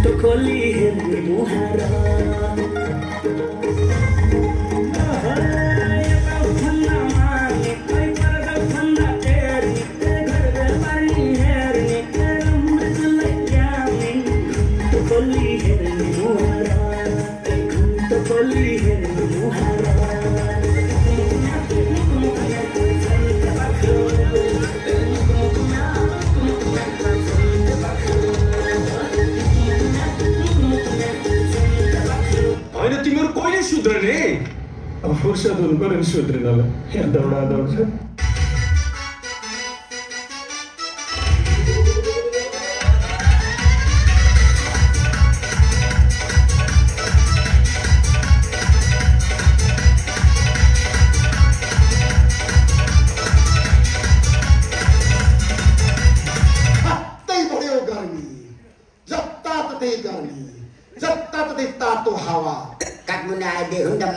खोली हेर्ने मुहारा अब फुर्सद हुनु पर्यो नि सुध्रिनलाई यहाँ दौडा दौड्छ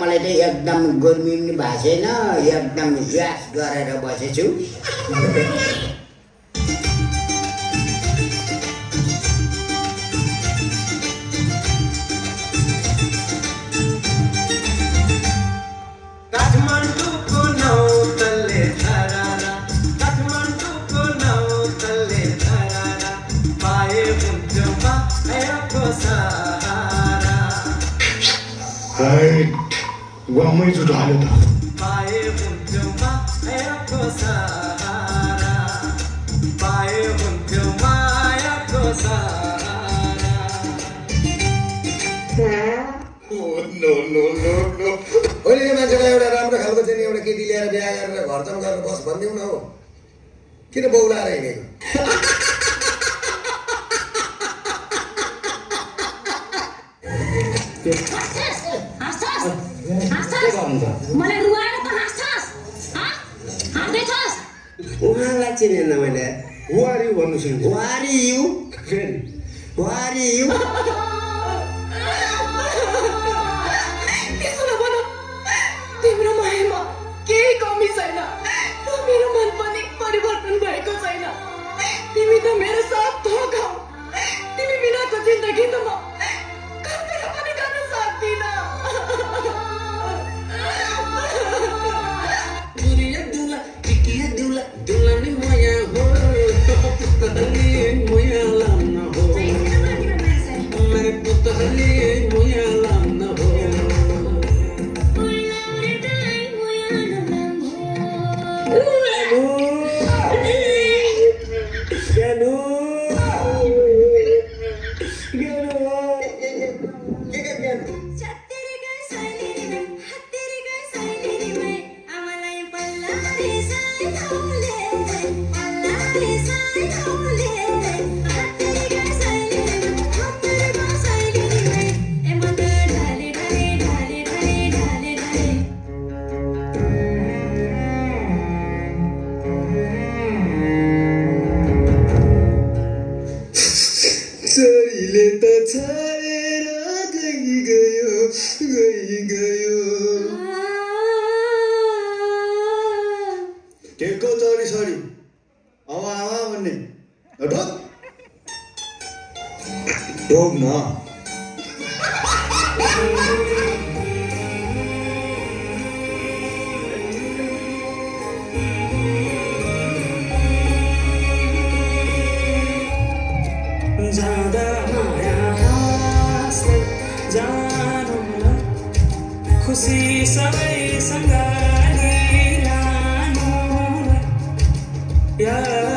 मलाई त एकदम गर्मी पनि भएको छैन एकदम ग्यास गरेर बसेछु काठमाडौँको नौतले धरारा काठमाडौँको नौतले धरारा पाए हुन्थ्यो मायाको सहारा गाउँमै जुटो हाल्यो त पाए हुन्थ्यो मायाको सहारा पाए हुन्थ्यो मायाको सहारा नो नो नो नो अहिले मान्छेलाई एउटा राम्रो खालको चाहिँ एउटा केटी ल्याएर बिहा गरेर घर जम गरेर बस भनिदिउँ न हो किन बौलाएर हिँडेको मलाई रुवाएर त हाँस्छस् हाँस्दैछस् उहाँलाई चिनेन मैले हु आर यु भन्नु सुन्छु हु आर यु फेरि हु आर यु त्यसो नभन तिम्रो मायामा केही कमी छैन र मेरो मन पनि परिवर्तन भएको छैन तिमी त मेरो साथ थोकाउ तिमी बिनाको जिन्दगी त म कल्पना पनि गर्न सक्दिन Yeah.